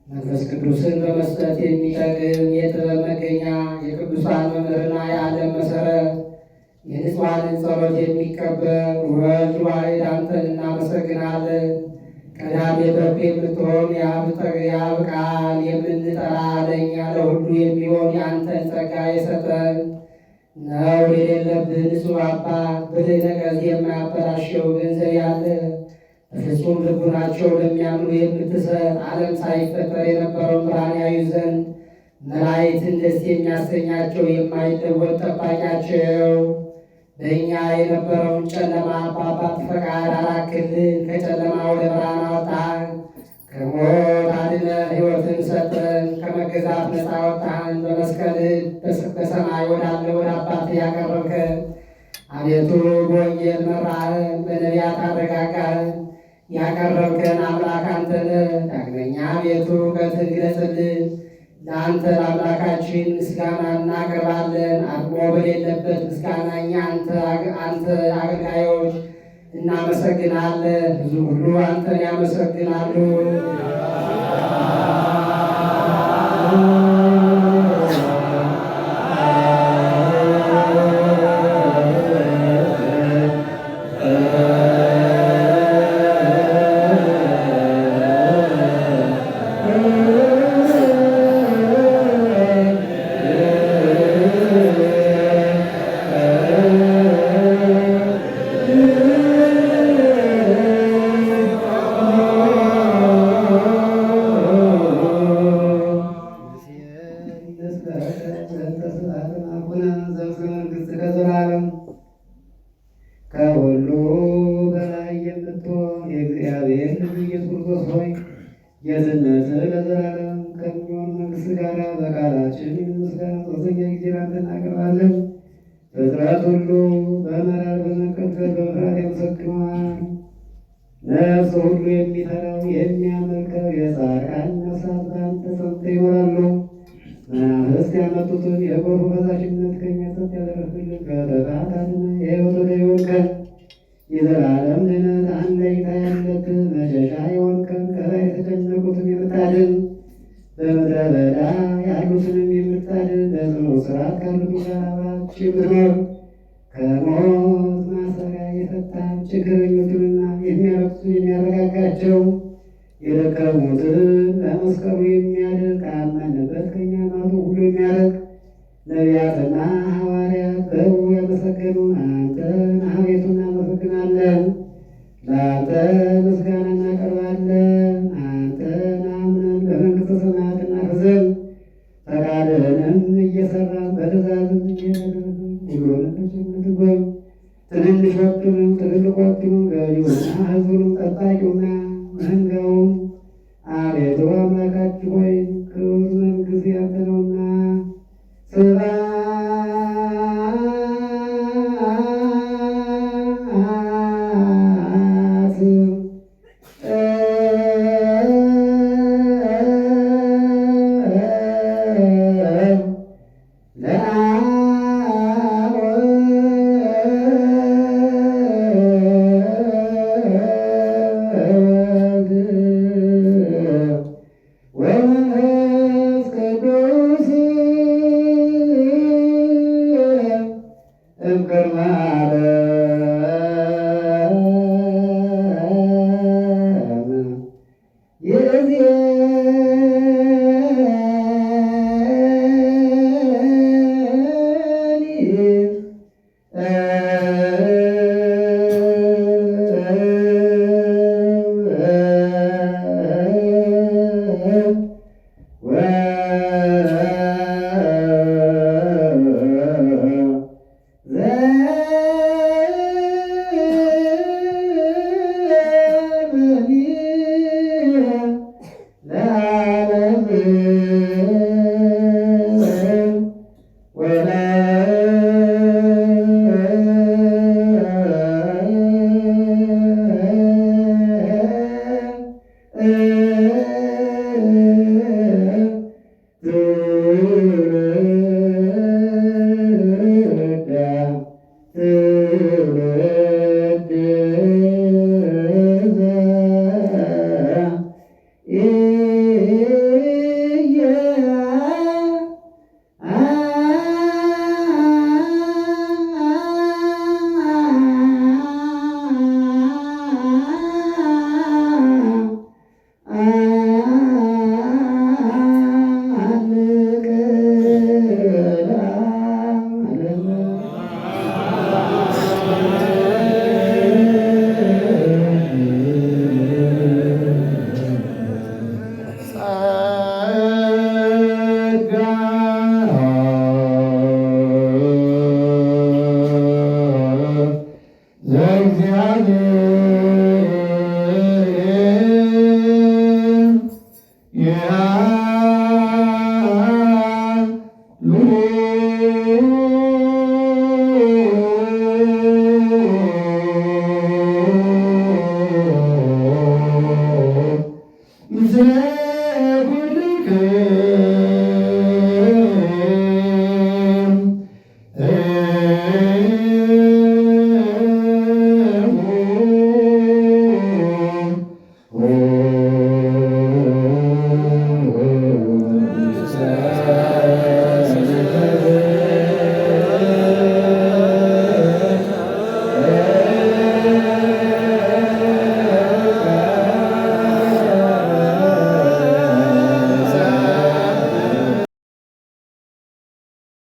መንፈስ ቅዱስን በመስጠት የሚጠቅም የጥበብ መገኛ የቅዱሳን መምህርና የዓለም መሰረት የንጹሐንን ጸሎት የሚቀበል ወልድ ዋሕድ አንተን እናመሰግናለን። ቀዳሜ በኩር የምትሆን የአብ ቃል የምንጠራ ለእኛ ለሁሉ የሚሆን የአንተን ጸጋ የሰጠን ነውር የሌለብህ ንጹሕ አባት ብልህ ነቀዝ የማያበላሸው ገንዘብ ያለ በፍጹም ልቡናቸው ለሚያምኑ የምትሰጥ ዓለም ሳይፈጠር የነበረውን ብርሃን ያዩ ዘንድ መላእክትን ደስ የሚያሰኛቸው የማይለወጥ ጠባቂያቸው በእኛ የነበረውን ጨለማ በአባት ፈቃድ አራክልን። ከጨለማ ወደ ብርሃን አወጣን። ከሞት አድነህ ሕይወትን ሰጠን። ከመገዛት ነፃ አወጣን። በመስቀል በሰማይ ወዳለ ወደ አባት ያቀረብከን አቤቱ በወንጌል መራህን፣ በነቢያት አረጋጋህን። ያቀረብከን አምላክ አንተ ነህ። ዳግመኛ አቤቱ እውቀትህን ግለጽልን። ለአንተ ለአምላካችን ምስጋና እናቀርባለን። አድሞ በሌለበት ምስጋና እኛ አንተ አገልጋዮች እናመሰግናለን። ሕዝቡ ሁሉ አንተን ያመሰግናሉ። ከሁሉ በላይ የምትሆን የእግዚአብሔር ልጅ ኢየሱስ ክርስቶስ ሆይ ጌትነትህ ለዘላለም ከሚሆን መንግሥት ጋር በቃላችን ምስጋና ሦስተኛ ጊዜ ላንተ እናቀርባለን። ፍጥረት ሁሉ በመራር በመቀጠል በፍርሃት ያመሰግነዋል። ነፍስ ሁሉ የሚፈራው የሚያመልከው የጻድቃን ነፍሳት በአንተ ጸንተው ይኖራሉ። መናፍስት ያመጡትን የጎርፍ ፈሳሽነት ከእኛ ጸጥ ያደረግልን ከጥፋት አድነን የሕይወት ወደ የሆንከን የዘላለም ድነት አለኝታ ያለብህ መሸሻ የሆንከን ከላይ የተጨነቁትን የምታድን በምድረ በዳ ያሉትንም የምታድን በጽኑ እስራት ካሉት ጋር አብራችሁ የምትኖር ከሞት ማሰሪያ የፈታን ችግረኞችንና የሚያለቅሱትን የሚያረጋጋቸው የደከሙትን በመስቀሉ የሚያድን ካመንበት ከእኛ ማቱ ሁሉ የሚያደርግ ነቢያትና ሐዋርያት በሕቡ ያመሰገኑን አንተን አቤቱ እናመሰግናለን። ለአንተ ምስጋና እናቀርባለን። አንተን አምነን በመንግሥተ ሰማያት እናርፍ ፈቃድህንም እየሠራን በትእዛዝም እየተደረግን ሁሉንም እንድንጎበኝ ትንንሾቹንም ትልልቆቹንም ገዢውንና ሕዝቡንም ጠባቂውና መንጋውን አቤቱ አምላካችን ሆይ ክብር መንግሥት ያንተ ነውና ስብሐት ምስለ ኩልክሙ